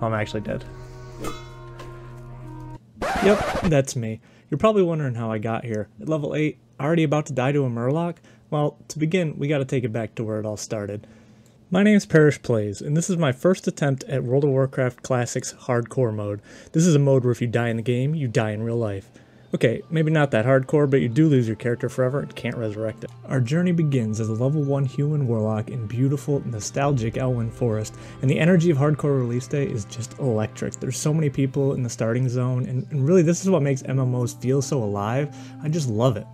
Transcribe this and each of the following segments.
I'm actually dead. Yep, that's me. You're probably wondering how I got here. At level 8, already about to die to a Murloc? Well, to begin, we gotta take it back to where it all started. My name's Parish Plays, and this is my first attempt at World of Warcraft Classic's Hardcore mode. This is a mode where if you die in the game, you die in real life. Okay, maybe not that hardcore, but you do lose your character forever and can't resurrect it. Our journey begins as a level 1 human warlock in beautiful, nostalgic Elwynn forest, and the energy of Hardcore release day is just electric. There's so many people in the starting zone, and really this is what makes MMOs feel so alive. I just love it.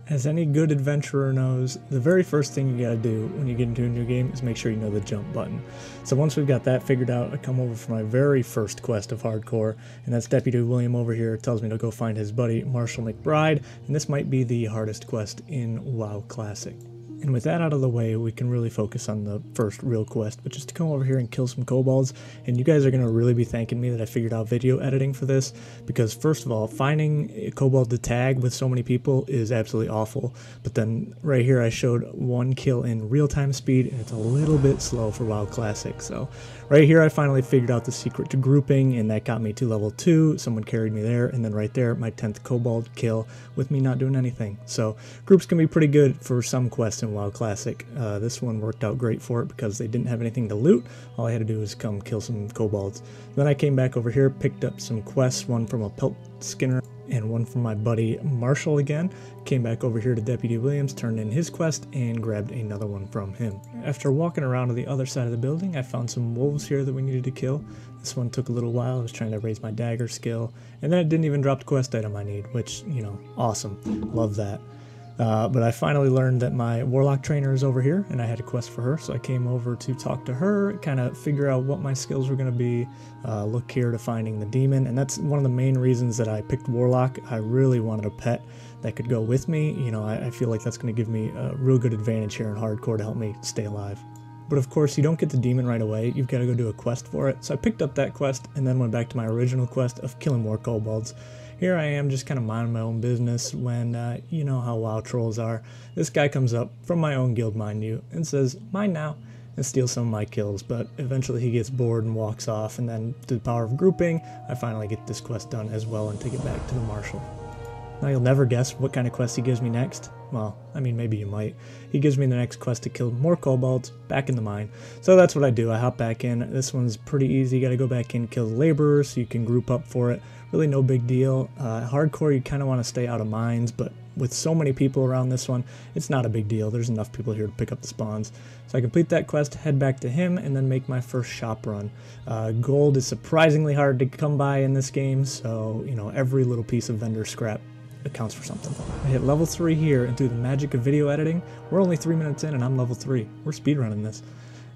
As any good adventurer knows, the very first thing you gotta do when you get into a new game is make sure you know the jump button. So once we've got that figured out, I come over for my very first quest of Hardcore, and that's Deputy William over here tells me to go find his buddy Marshall McBride, and this might be the hardest quest in WoW Classic. And with that out of the way, we can really focus on the first real quest, which is to come over here and kill some kobolds. And you guys are going to really be thanking me that I figured out video editing for this, because first of all, finding a kobold to tag with so many people is absolutely awful. But then right here I showed one kill in real-time speed, and it's a little bit slow for WoW Classic. So right here I finally figured out the secret to grouping, and that got me to level 2. Someone carried me there, and then right there, my 10th kobold kill with me not doing anything. So groups can be pretty good for some quests in WoW Classic. This one worked out great for it because they didn't have anything to loot. All I had to do was come kill some kobolds. Then I came back over here, picked up some quests, one from a pelt skinner and one from my buddy Marshall again. Came back over here to Deputy Williams, turned in his quest, and grabbed another one from him. After walking around to the other side of the building, I found some wolves here that we needed to kill. This one took a little while. I was trying to raise my dagger skill, and then it didn't even drop the quest item I need, which, you know, awesome. Love that. But I finally learned that my Warlock trainer is over here, and I had a quest for her, so I came over to talk to her, kind of figure out what my skills were going to be, look here to finding the demon, and that's one of the main reasons that I picked Warlock. I really wanted a pet that could go with me. You know, I feel like that's going to give me a real good advantage here in Hardcore to help me stay alive. But of course, you don't get the demon right away. You've got to go do a quest for it. So I picked up that quest and then went back to my original quest of killing more kobolds. Here I am just kind of minding my own business when, you know how WoW trolls are. This guy comes up, from my own guild mind you, and says, "Mine now," and steals some of my kills, but eventually he gets bored and walks off, and then through the power of grouping, I finally get this quest done as well and take it back to the Marshal. Now you'll never guess what kind of quest he gives me next. Well, I mean, maybe you might. He gives me the next quest to kill more kobolds back in the mine. So that's what I do. I hop back in. This one's pretty easy. You gotta go back in, kill the laborers so you can group up for it. Really no big deal. Hardcore, you kind of want to stay out of mines, but with so many people around this one, it's not a big deal. There's enough people here to pick up the spawns. So I complete that quest, head back to him, and then make my first shop run. Gold is surprisingly hard to come by in this game, so, you know, every little piece of vendor scrap accounts for something. I hit level 3 here, and through the magic of video editing, we're only 3 minutes in and I'm level 3. We're speedrunning this.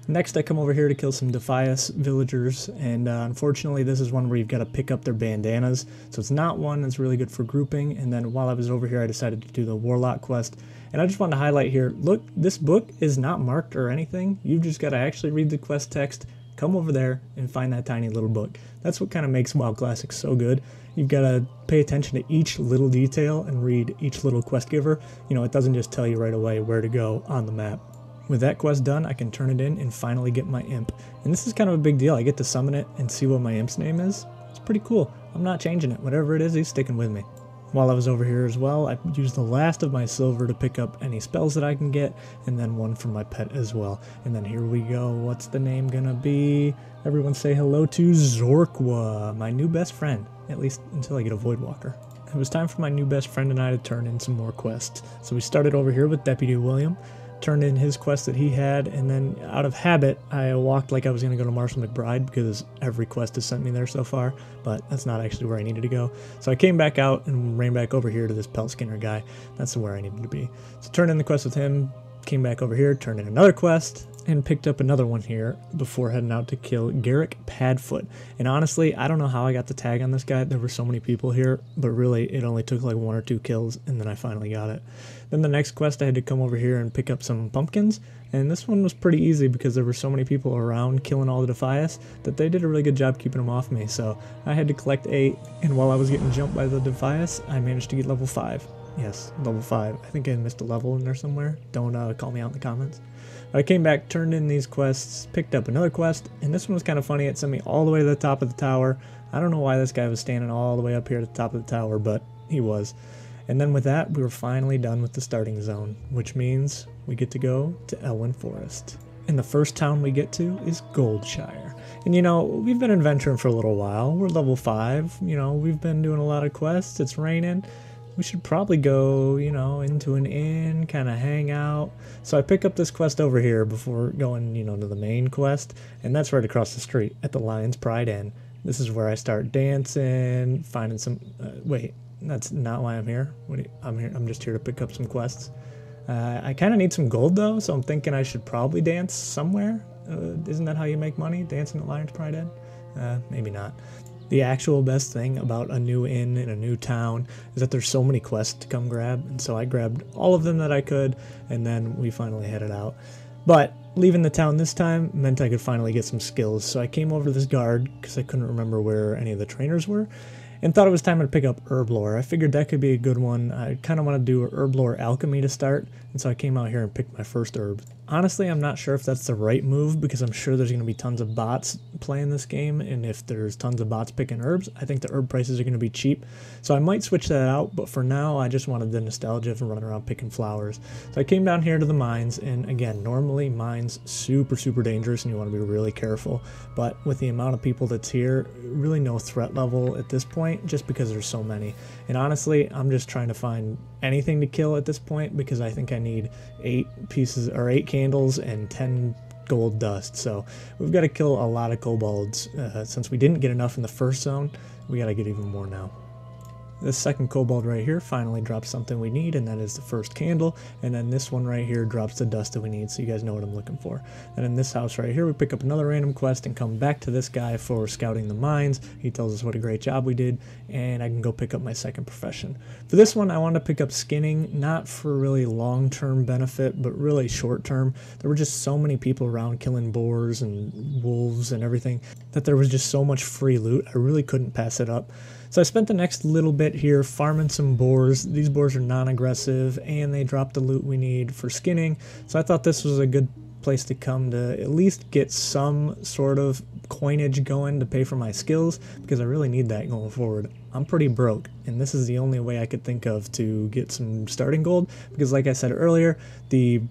Next I come over here to kill some Defias villagers, and unfortunately this is one where you've got to pick up their bandanas, so it's not one that's really good for grouping. And then while I was over here I decided to do the Warlock quest, and I just want to highlight here, look, this book is not marked or anything. You've just got to actually read the quest text, come over there and find that tiny little book. That's what kind of makes WoW Classic so good. You've got to pay attention to each little detail and read each little quest giver. You know, it doesn't just tell you right away where to go on the map. With that quest done, I can turn it in and finally get my imp. And this is kind of a big deal. I get to summon it and see what my imp's name is. It's pretty cool. I'm not changing it. Whatever it is, he's sticking with me. While I was over here as well, I used the last of my silver to pick up any spells that I can get, and then one from my pet as well. And then here we go. What's the name gonna be? Everyone say hello to Zorkwa, my new best friend. At least until I get a Voidwalker. It was time for my new best friend and I to turn in some more quests. So we started over here with Deputy William. Turned in his quest that he had, and then out of habit I walked like I was going to go to Marshall McBride because every quest has sent me there so far, but that's not actually where I needed to go. So I came back out and ran back over here to this pelt skinner guy. That's where I needed to be. So turned in the quest with him, came back over here, turned in another quest, and picked up another one here before heading out to kill Garrick Padfoot. And honestly, I don't know how I got the tag on this guy. There were so many people here, but really it only took like 1 or 2 kills, and then I finally got it. Then the next quest I had to come over here and pick up some pumpkins, and this one was pretty easy because there were so many people around killing all the Defias that they did a really good job keeping them off me. So I had to collect 8, and while I was getting jumped by the Defias, I managed to get level 5. Yes, level 5. I think I missed a level in there somewhere. Don't call me out in the comments. But I came back, turned in these quests, picked up another quest, and this one was kind of funny. It sent me all the way to the top of the tower. I don't know why this guy was standing all the way up here at the top of the tower, but he was. And then with that, we were finally done with the starting zone, which means we get to go to Elwynn Forest. And the first town we get to is Goldshire. And you know, we've been adventuring for a little while. We're level 5, you know, we've been doing a lot of quests, it's raining. We should probably go, you know, into an inn, kind of hang out. So I pick up this quest over here before going, you know, to the main quest. And that's right across the street at the Lion's Pride Inn. This is where I start dancing, finding some, wait, that's not why I'm here. I'm here. I'm just here to pick up some quests. I kind of need some gold though, so I'm thinking I should probably dance somewhere. Isn't that how you make money? Dancing at Lion's Pride Inn? Maybe not. The actual best thing about a new inn in a new town is that there's so many quests to come grab, and so I grabbed all of them that I could, and then we finally headed out. But leaving the town this time meant I could finally get some skills, so I came over to this guard because I couldn't remember where any of the trainers were, and thought it was time to pick up herb lore. I figured that could be a good one. I kind of want to do herb lore alchemy to start, and so I came out here and picked my first herb. Honestly, I'm not sure if that's the right move because I'm sure there's going to be tons of bots playing this game, and if there's tons of bots picking herbs, I think the herb prices are going to be cheap. So I might switch that out, but for now I just wanted the nostalgia of running around picking flowers. So I came down here to the mines, and again, normally mines super dangerous and you want to be really careful, but with the amount of people that's here, really no threat level at this point just because there's so many. And honestly, I'm just trying to find anything to kill at this point because I think I need 8 candles and 10 gold dust. So we've got to kill a lot of kobolds. Since we didn't get enough in the first zone, we got to get even more now. This second kobold right here finally drops something we need, and that is the first candle, and then this one right here drops the dust that we need, so you guys know what I'm looking for. And in this house right here, we pick up another random quest and come back to this guy for scouting the mines. He tells us what a great job we did, and I can go pick up my second profession. For this one, I wanted to pick up skinning, not for really long-term benefit, but really short-term. There were just so many people around killing boars and wolves and everything that there was just so much free loot, I really couldn't pass it up. So I spent the next little bit here farming some boars. These boars are non-aggressive and they drop the loot we need for skinning. So I thought this was a good place to come to at least get some sort of coinage going to pay for my skills because I really need that going forward. I'm pretty broke and this is the only way I could think of to get some starting gold because like I said earlier, the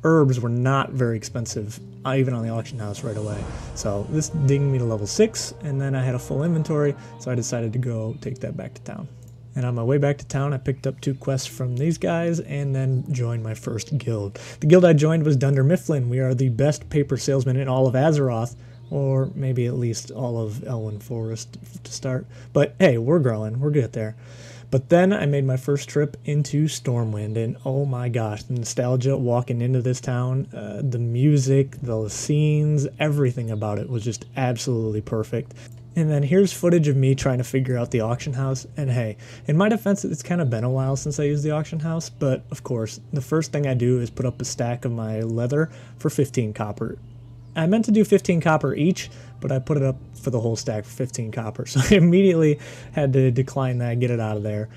herbs were not very expensive even on the auction house right away. So this dinged me to level 6 and then I had a full inventory, so I decided to go take that back to town. And on my way back to town I picked up 2 quests from these guys and then joined my first guild. The guild I joined was Dunder Mifflin. We are the best paper salesman in all of Azeroth, or maybe at least all of Elwynn Forest to start. But hey, we're growing, we're good there. But then I made my first trip into Stormwind, and oh my gosh, the nostalgia walking into this town, the music, the scenes, everything about it was just absolutely perfect. And then here's footage of me trying to figure out the auction house, and hey, in my defense, it's kind of been a while since I used the auction house, but of course, the first thing I do is put up a stack of my leather for 15 copper. I meant to do 15 copper each, but I put it up for the whole stack for 15 copper. So I immediately had to decline that, get it out of there,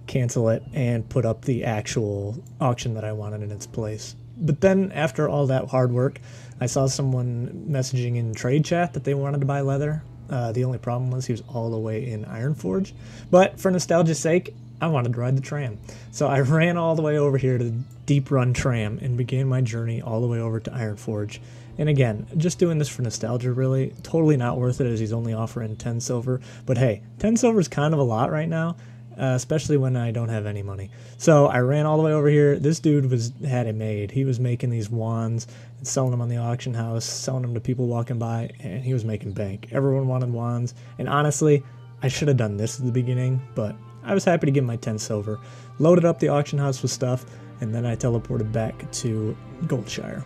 cancel it, and put up the actual auction that I wanted in its place. But then after all that hard work, I saw someone messaging in trade chat that they wanted to buy leather. The only problem was he was all the way in Ironforge. But for nostalgia's sake, I wanted to ride the tram. So I ran all the way over here to the Deep Run tram and began my journey all the way over to Ironforge. And again, just doing this for nostalgia really, totally not worth it as he's only offering 10 silver. But hey, 10 silver is kind of a lot right now, especially when I don't have any money. So I ran all the way over here. This dude had it made. He was making these wands and selling them on the auction house, selling them to people walking by, and he was making bank. Everyone wanted wands. And honestly, I should have done this at the beginning, but I was happy to get my 10 silver. Loaded up the auction house with stuff, and then I teleported back to Goldshire.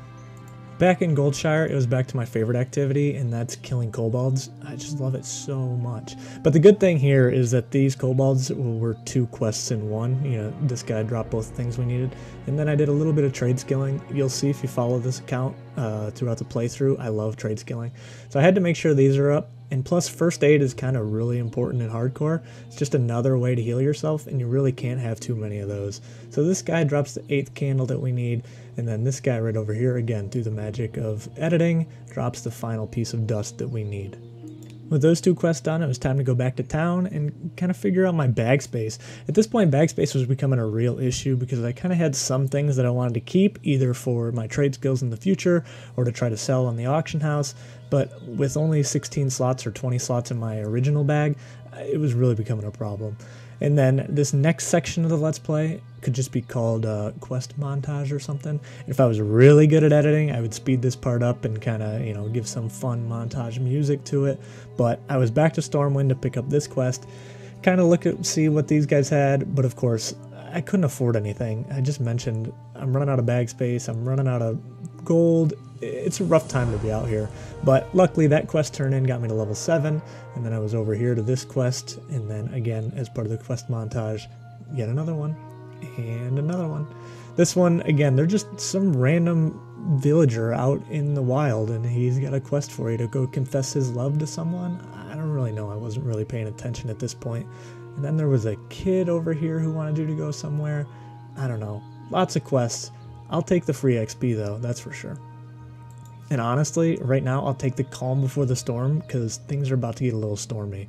Back in Goldshire, it was back to my favorite activity, and that's killing kobolds. I just love it so much. But the good thing here is that these kobolds were 2 quests in one. You know, this guy dropped both things we needed. And then I did a little bit of trade skilling. You'll see if you follow this account throughout the playthrough, I love trade skilling. So I had to make sure these are up. And plus, first aid is kind of really important in hardcore. It's just another way to heal yourself, and you really can't have too many of those. So this guy drops the 8th candle that we need, and then this guy right over here, again, through the magic of editing, drops the final piece of dust that we need. With those 2 quests done, it was time to go back to town and kind of figure out my bag space. At this point, bag space was becoming a real issue because I kind of had some things that I wanted to keep, either for my trade skills in the future or to try to sell on the auction house, but with only 16 slots or 20 slots in my original bag, it was really becoming a problem. And then this next section of the Let's Play could just be called quest montage or something. And if I was really good at editing, I would speed this part up and kind of, you know, give some fun montage music to it. But I was back to Stormwind to pick up this quest, kind of look at, see what these guys had, but of course, I couldn't afford anything. I just mentioned I'm running out of bag space, I'm running out of gold. It's a rough time to be out here, but luckily that quest turn in got me to level 7, and then I was over here to this quest, and then again as part of the quest montage, yet another one, and another one. This one, again, they're just some random villager out in the wild, and he's got a quest for you to go confess his love to someone. I don't really know, I wasn't really paying attention at this point. And then there was a kid over here who wanted you to go somewhere. I don't know, lots of quests. I'll take the free XP though, that's for sure. And honestly, right now, I'll take the calm before the storm because things are about to get a little stormy.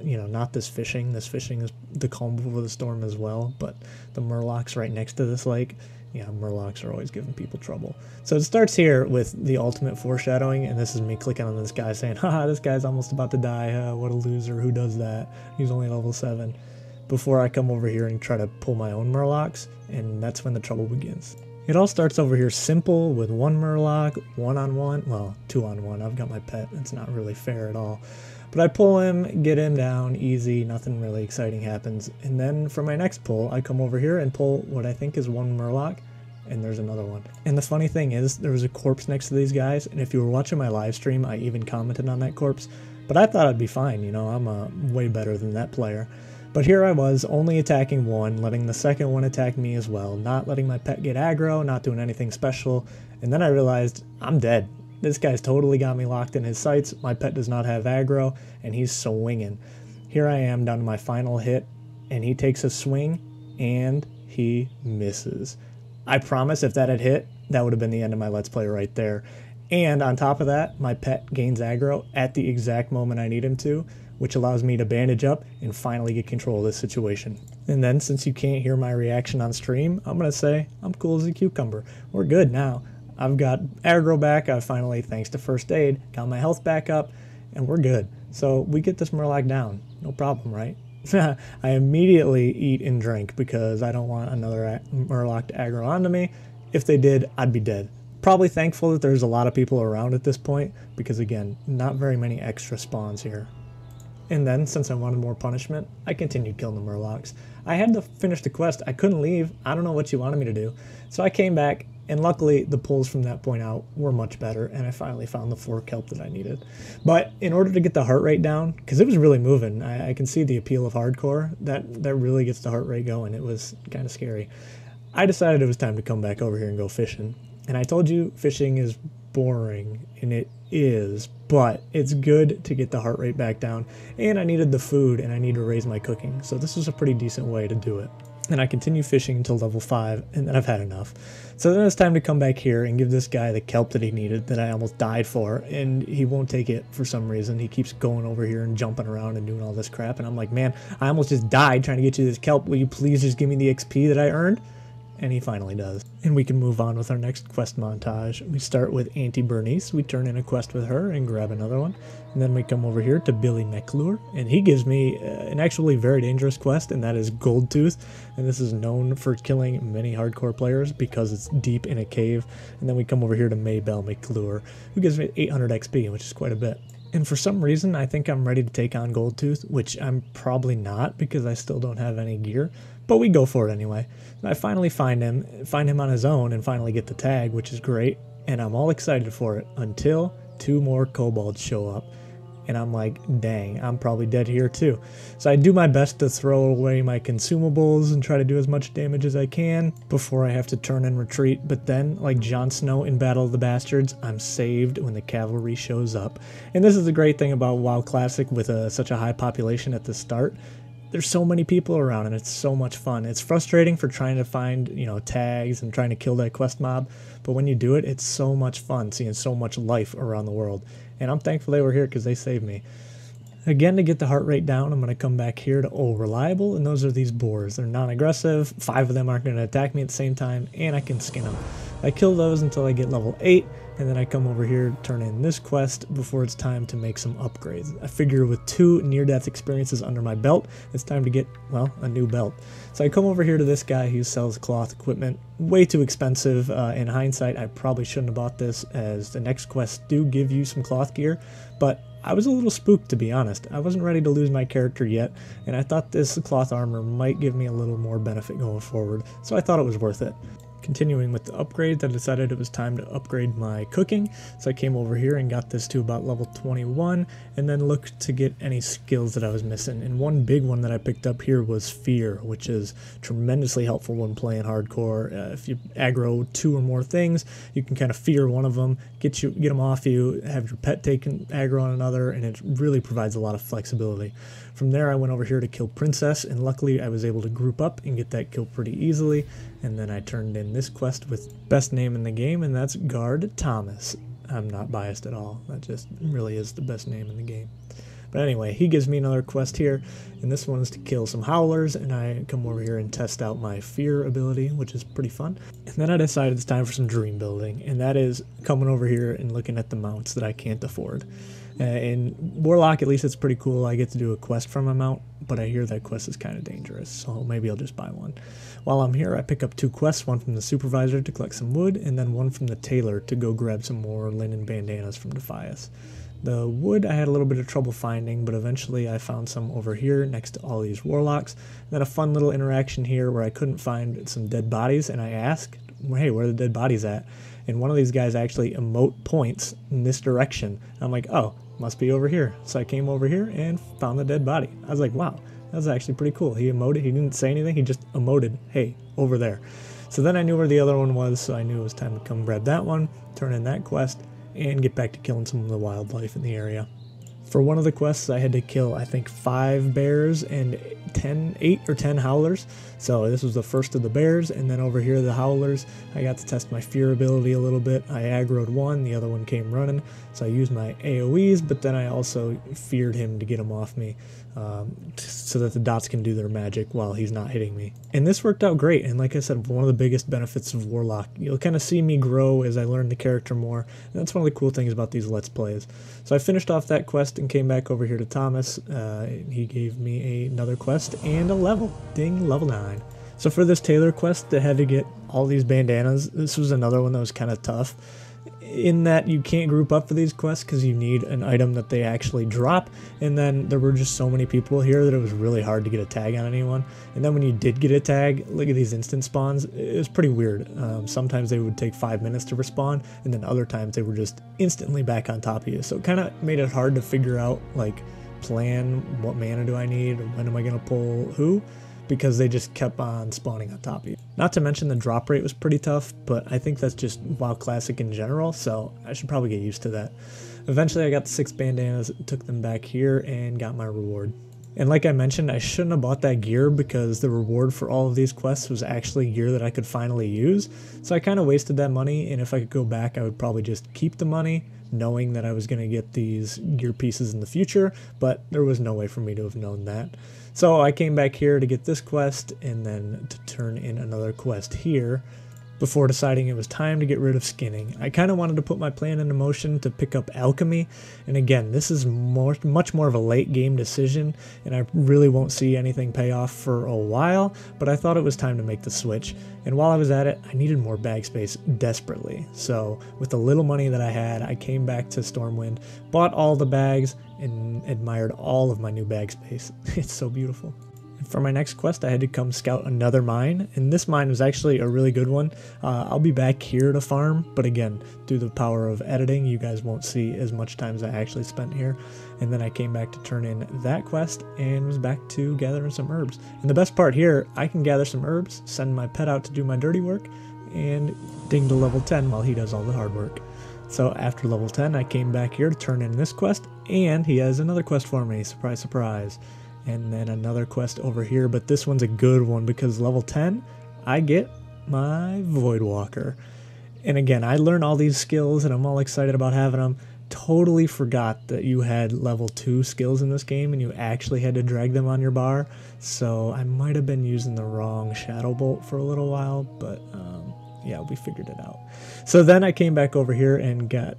You know, not this fishing. This fishing is the calm before the storm as well, but the Murlocs right next to this lake, yeah, Murlocs are always giving people trouble. So it starts here with the ultimate foreshadowing, and this is me clicking on this guy saying, haha, this guy's almost about to die. What a loser. Who does that? He's only level 7. Before I come over here and try to pull my own Murlocs, and that's when the trouble begins. It all starts over here simple with 1 Murloc, 1-on-1, well, 2-on-1. I've got my pet. It's not really fair at all. But I pull him, get him down, easy, nothing really exciting happens. And then for my next pull, I come over here and pull what I think is 1 Murloc, and there's another one. And the funny thing is, there was a corpse next to these guys, and if you were watching my live stream, I even commented on that corpse. But I thought I'd be fine, you know, I'm way better than that player. But here I was, only attacking one, letting the second one attack me as well, not letting my pet get aggro, not doing anything special, and then I realized I'm dead. This guy's totally got me locked in his sights, my pet does not have aggro, and he's swinging. Here I am down to my final hit, and he takes a swing, and he misses. I promise if that had hit, that would have been the end of my Let's Play right there. And on top of that, my pet gains aggro at the exact moment I need him to, which allows me to bandage up and finally get control of this situation. And then, since you can't hear my reaction on stream, I'm going to say I'm cool as a cucumber. We're good now. I've got aggro back. I finally, thanks to first aid, got my health back up, and we're good. So we get this Murloc down. No problem, right? I immediately eat and drink because I don't want another Murloc to aggro onto me. If they did, I'd be dead. Probably thankful that there's a lot of people around at this point because, again, not very many extra spawns here. And then, since I wanted more punishment, I continued killing the Murlocs. I had to finish the quest. I couldn't leave. I don't know what you wanted me to do. So I came back, and luckily the pulls from that point out were much better, and I finally found the 4 kelp that I needed. But in order to get the heart rate down, because it was really moving, I can see the appeal of hardcore. That really gets the heart rate going. It was kind of scary. I decided it was time to come back over here and go fishing. And I told you fishing is boring, and it is, but it's good to get the heart rate back down, and I needed the food and I need to raise my cooking, so this was a pretty decent way to do it. And I continue fishing until level 5, and then I've had enough. So then it's time to come back here and give this guy the kelp that he needed that I almost died for, and he won't take it for some reason. He keeps going over here and jumping around and doing all this crap, and I'm like, man, I almost just died trying to get you this kelp. Will you please just give me the XP that I earned? And he finally does. And we can move on with our next quest montage. We start with Auntie Bernice. We turn in a quest with her and grab another one. And then we come over here to Billy McClure. And he gives me an actually very dangerous quest, and that is Goldtooth. And this is known for killing many hardcore players because it's deep in a cave. And then we come over here to Maybelle McClure, who gives me 800 XP, which is quite a bit. And for some reason, I think I'm ready to take on Goldtooth, which I'm probably not because I still don't have any gear. But we go for it anyway. And I finally find him on his own, and finally get the tag, which is great. And I'm all excited for it until 2 more kobolds show up. and I'm like, dang, I'm probably dead here too. So I do my best to throw away my consumables and try to do as much damage as I can before I have to turn and retreat. But then, like Jon Snow in Battle of the Bastards, I'm saved when the cavalry shows up. And this is the great thing about WoW Classic with such a high population at the start. There's so many people around and it's so much fun. It's frustrating for trying to find, tags and trying to kill that quest mob, but when you do it, it's so much fun seeing so much life around the world. And I'm thankful they were here because they saved me. Again, to get the heart rate down, I'm going to come back here to reliable, and those are these boars. They're non-aggressive, 5 of them aren't going to attack me at the same time, and I can skin them. I kill those until I get level 8, and then I come over here, turn in this quest before it's time to make some upgrades. I figure with 2 near-death experiences under my belt, it's time to get, well, a new belt. So I come over here to this guy who sells cloth equipment. Way too expensive. In hindsight, I probably shouldn't have bought this, as the next quests do give you some cloth gear, but I was a little spooked, to be honest. I wasn't ready to lose my character yet, and I thought this cloth armor might give me a little more benefit going forward, so I thought it was worth it. Continuing with the upgrades, I decided it was time to upgrade my cooking, so I came over here and got this to about level 21, and then looked to get any skills that I was missing. And one big one that I picked up here was Fear, which is tremendously helpful when playing hardcore. If you aggro 2 or more things, you can kind of fear one of them, get them off you, have your pet taken aggro on another, and it really provides a lot of flexibility. From there, I went over here to kill Princess, and luckily I was able to group up and get that kill pretty easily. And then I turned in this quest with best name in the game, and that's Guard Thomas. I'm not biased at all. That just really is the best name in the game. But anyway, he gives me another quest here, and this one is to kill some howlers, and I come over here and test out my fear ability, which is pretty fun. And then I decided it's time for some dream building, and that is coming over here and looking at the mounts that I can't afford. In Warlock, at least it's pretty cool. I get to do a quest from a mount, but I hear that quest is kind of dangerous, so maybe I'll just buy one. While I'm here, I pick up 2 quests, one from the supervisor to collect some wood, and then one from the tailor to go grab some more linen bandanas from Defias. The wood I had a little bit of trouble finding, but eventually I found some over here next to all these warlocks. And then a fun little interaction here where I couldn't find some dead bodies, and I asked, hey, where are the dead bodies at? And one of these guys actually emote points in this direction. I'm like, oh, must be over here. So I came over here and found the dead body. I was like, wow, that was actually pretty cool. He emoted, he didn't say anything, he just emoted, hey, over there. So then I knew where the other one was, so I knew it was time to come grab that one, turn in that quest, and get back to killing some of the wildlife in the area. For one of the quests, I had to kill, I think, 5 bears and 8 or 10 howlers. So this was the first of the bears, and then over here, the howlers, I got to test my fear ability a little bit. I aggroed one, the other one came running, so I used my AoEs, but then I also feared him to get him off me, so that the dots can do their magic while he's not hitting me. And this worked out great, and like I said, one of the biggest benefits of Warlock, you'll kind of see me grow as I learn the character more, and that's one of the cool things about these Let's Plays. So I finished off that quest and came back over here to Thomas. He gave me another quest and a level. Ding, level 9. So for this tailor quest, I had to get all these bandanas. This was another one that was kind of tough, in that you can't group up for these quests because you need an item that they actually drop, and then there were just so many people here that it was really hard to get a tag on anyone. And then when you did get a tag, look at these instant spawns, it was pretty weird. Sometimes they would take 5 minutes to respawn, and then other times they were just instantly back on top of you. So it kind of made it hard to figure out, like, plan what mana do I need, or when am I going to pull who, because they just kept on spawning on top of you. Not to mention the drop rate was pretty tough, but I think that's just WoW Classic in general, so I should probably get used to that. Eventually I got the 6 bandanas, took them back here, and got my reward. And like I mentioned, I shouldn't have bought that gear because the reward for all of these quests was actually gear that I could finally use, so I kind of wasted that money, and if I could go back I would probably just keep the money, knowing that I was going to get these gear pieces in the future, but there was no way for me to have known that. So I came back here to get this quest and then to turn in another quest here before deciding it was time to get rid of skinning. I kind of wanted to put my plan into motion to pick up alchemy, and again, this is much more of a late game decision, and I really won't see anything pay off for a while, but I thought it was time to make the switch. And while I was at it, I needed more bag space desperately. So with the little money that I had, I came back to Stormwind, bought all the bags, and admired all of my new bag space. It's so beautiful. For my next quest, I had to come scout another mine, and this mine was actually a really good one. I'll be back here to farm, but again, through the power of editing, you guys won't see as much time as I actually spent here. And then I came back to turn in that quest and was back to gathering some herbs. And the best part here, I can gather some herbs, send my pet out to do my dirty work, and ding to level 10 while he does all the hard work. So after level 10, I came back here to turn in this quest, and he has another quest for me, surprise, surprise. And then another quest over here, but this one's a good one because level 10, I get my Voidwalker. And again, I learned all these skills and I'm all excited about having them. Totally forgot that you had level 2 skills in this game and you actually had to drag them on your bar. So I might have been using the wrong Shadow Bolt for a little while, but yeah, we figured it out. So then I came back over here and got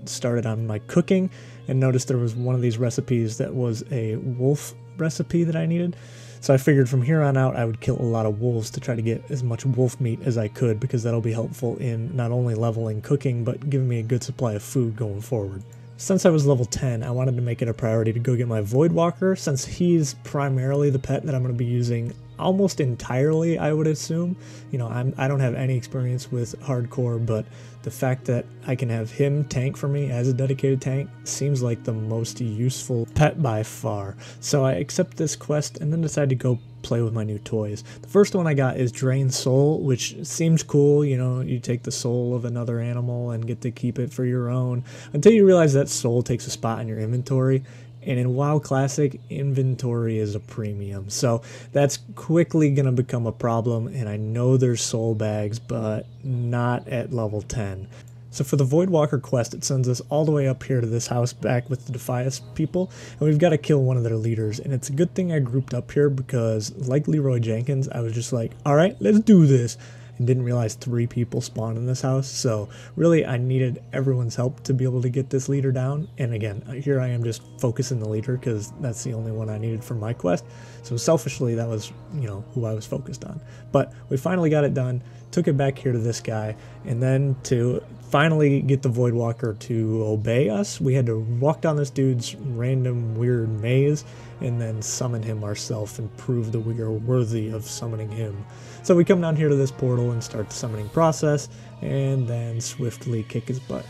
started on my cooking and noticed there was one of these recipes that was a wolf recipe that I needed. So I figured from here on out I would kill a lot of wolves to try to get as much wolf meat as I could, because that'll be helpful in not only leveling cooking but giving me a good supply of food going forward. Since I was level 10, I wanted to make it a priority to go get my Voidwalker, since he's primarily the pet that I'm going to be using almost entirely, I would assume. You know, I don't have any experience with hardcore, but the fact that I can have him tank for me as a dedicated tank seems like the most useful pet by far. So I accept this quest and then decide to go play with my new toys. The first one I got is Drain Soul, which seems cool. You know, you take the soul of another animal and get to keep it for your own, until you realize that soul takes a spot in your inventory. And in WoW Classic, inventory is a premium, so that's quickly going to become a problem, and I know there's soul bags, but not at level 10. So for the Voidwalker quest, it sends us all the way up here to this house back with the Defias people, and we've got to kill one of their leaders. And it's a good thing I grouped up here, because like Leroy Jenkins, I was just like, alright, let's do this. And didn't realize 3 people spawned in this house, so really I needed everyone's help to be able to get this leader down. And again, here I am just focusing the leader because that's the only one I needed for my quest. So selfishly, that was, you know, who I was focused on. But we finally got it done, took it back here to this guy, and then to finally get the Voidwalker to obey us, we had to walk down this dude's random weird maze and then summon him ourselves and prove that we are worthy of summoning him. So we come down here to this portal and start the summoning process, and then swiftly kick his butt.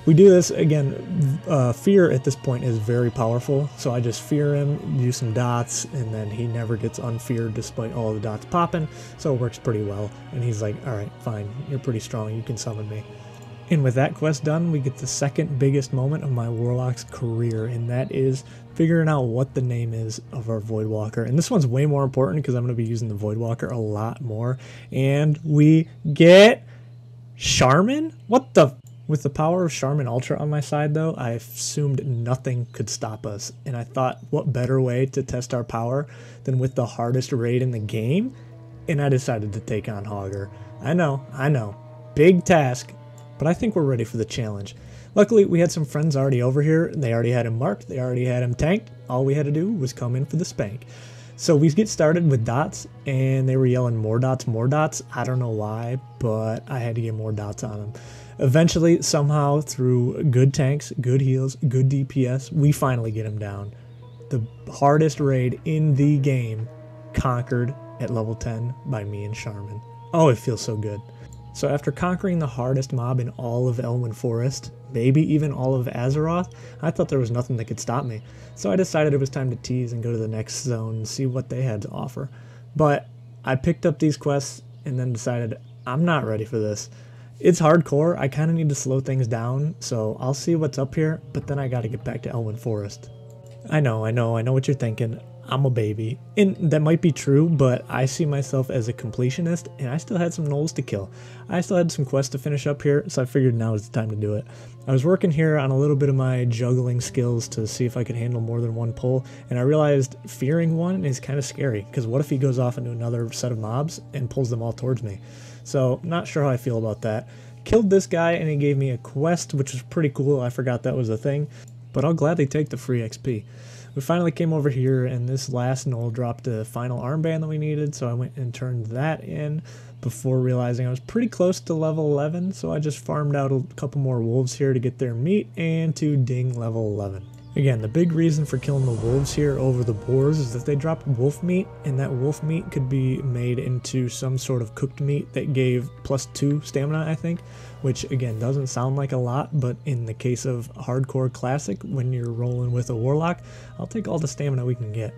We do this again. Fear at this point is very powerful, so I just fear him, do some dots, and then he never gets unfeared despite all the dots popping, so it works pretty well. And he's like, alright, fine, you're pretty strong, you can summon me. And with that quest done, we get the second biggest moment of my Warlock's career, and that is figuring out what the name is of our Voidwalker. And this one's way more important because I'm going to be using the Voidwalker a lot more. And we get Charmin? What the... With the power of Charmin Ultra on my side, though, I assumed nothing could stop us. And I thought, what better way to test our power than with the hardest raid in the game? And I decided to take on Hogger. I know. Big task. But I think we're ready for the challenge. Luckily, we had some friends already over here. They already had him marked. They already had him tanked. All we had to do was come in for the spank. So we get started with dots, and they were yelling more dots, more dots. I don't know why, but I had to get more dots on them. Eventually, somehow, through good tanks, good heals, good DPS, we finally get him down. The hardest raid in the game conquered at level 10 by me and Charmin. Oh, it feels so good. So after conquering the hardest mob in all of Elwynn Forest, maybe even all of Azeroth, I thought there was nothing that could stop me. So I decided it was time to tease and go to the next zone and see what they had to offer. But I picked up these quests and then decided I'm not ready for this. It's hardcore, I kind of need to slow things down, so I'll see what's up here, but then I gotta get back to Elwynn Forest. I know what you're thinking. I'm a baby. And that might be true, but I see myself as a completionist, and I still had some gnolls to kill. I still had some quests to finish up here, so I figured now is the time to do it. I was working here on a little bit of my juggling skills to see if I could handle more than one pull, and I realized fearing one is kind of scary, because what if he goes off into another set of mobs and pulls them all towards me? So, not sure how I feel about that. Killed this guy, and he gave me a quest, which was pretty cool. I forgot that was a thing, but I'll gladly take the free XP. We finally came over here, and this last gnoll dropped the final armband that we needed, so I went and turned that in before realizing I was pretty close to level 11, so I just farmed out a couple more wolves here to get their meat and to ding level 11. Again, the big reason for killing the wolves here over the boars is that they dropped wolf meat, and that wolf meat could be made into some sort of cooked meat that gave +2 stamina, I think, which again doesn't sound like a lot, but in the case of hardcore classic, when you're rolling with a warlock, I'll take all the stamina we can get.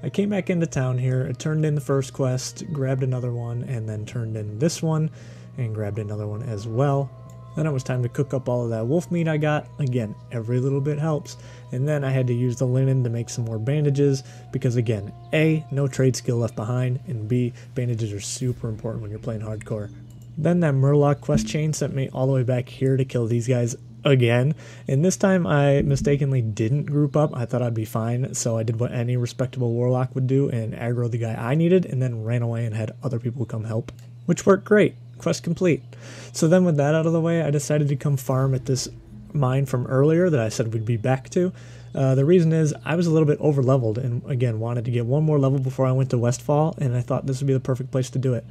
I came back into town here, I turned in the first quest, grabbed another one, and then turned in this one, and grabbed another one as well. Then it was time to cook up all of that wolf meat I got. Again, every little bit helps. And then I had to use the linen to make some more bandages because again, A, no trade skill left behind, and B, bandages are super important when you're playing hardcore. Then that Murloc quest chain sent me all the way back here to kill these guys again, and this time I mistakenly didn't group up. I thought I'd be fine, so I did what any respectable warlock would do and aggro the guy I needed, and then ran away and had other people come help, which worked great. Quest complete. So then with that out of the way, I decided to come farm at this mine from earlier that I said we'd be back to. The reason is I was a little bit over leveled and again wanted to get one more level before I went to Westfall, and I thought this would be the perfect place to do it.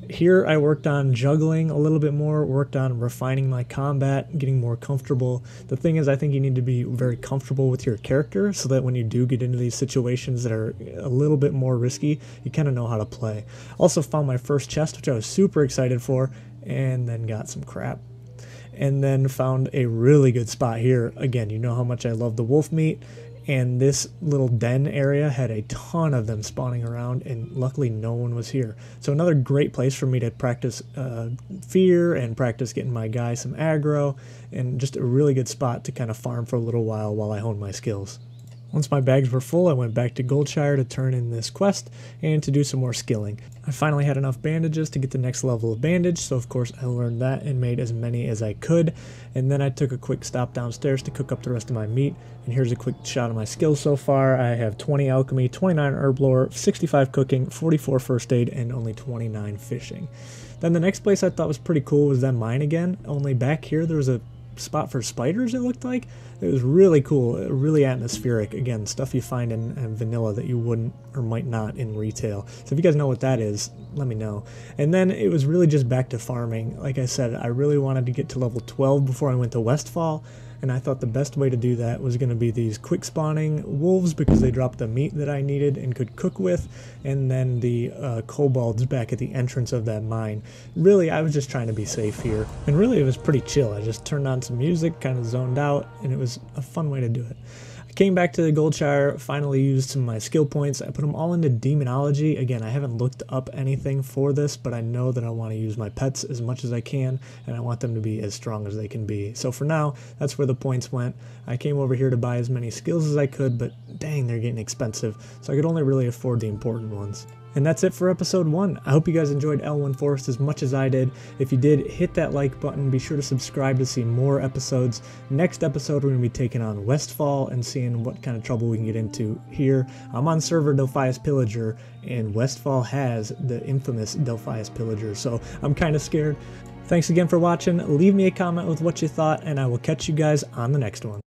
Here I worked on juggling a little bit more, worked on refining my combat, getting more comfortable. The thing is, I think you need to be very comfortable with your character so that when you do get into these situations that are a little bit more risky, you kind of know how to play. Also found my first chest, which I was super excited for, and then got some crap. And then found a really good spot here. Again, you know how much I love the wolf meat, and this little den area had a ton of them spawning around, and luckily no one was here. So another great place for me to practice fear and practice getting my guy some aggro, and just a really good spot to kind of farm for a little while I honed my skills. Once my bags were full, I went back to Goldshire to turn in this quest and to do some more skilling. I finally had enough bandages to get the next level of bandage, so of course I learned that and made as many as I could, and then I took a quick stop downstairs to cook up the rest of my meat, and here's a quick shot of my skills so far. I have 20 alchemy, 29 herb lore, 65 cooking, 44 first aid, and only 29 fishing. Then the next place I thought was pretty cool was that mine again, only back here there was a spot for spiders, it looked like. It was really cool, really atmospheric. Again, stuff you find in vanilla that you wouldn't or might not in retail. So if you guys know what that is, let me know. And then it was really just back to farming. Like I said, I really wanted to get to level 12 before I went to Westfall, and I thought the best way to do that was going to be these quick spawning wolves because they dropped the meat that I needed and could cook with, and then the kobolds back at the entrance of that mine. Really, I was just trying to be safe here, and really it was pretty chill. I just turned on some music, kind of zoned out, and it was a fun way to do it. Came back to the Goldshire, finally used some of my skill points. I put them all into demonology. Again, I haven't looked up anything for this, but I know that I want to use my pets as much as I can, and I want them to be as strong as they can be. So for now, that's where the points went. I came over here to buy as many skills as I could, but dang, they're getting expensive, so I could only really afford the important ones. And that's it for episode 1. I hope you guys enjoyed Elwynn Forest as much as I did. If you did, hit that like button. Be sure to subscribe to see more episodes. Next episode, we're going to be taking on Westfall and seeing what kind of trouble we can get into here. I'm on server Delphius Pillager, and Westfall has the infamous Delphius Pillager, so I'm kind of scared. Thanks again for watching. Leave me a comment with what you thought, and I will catch you guys on the next one.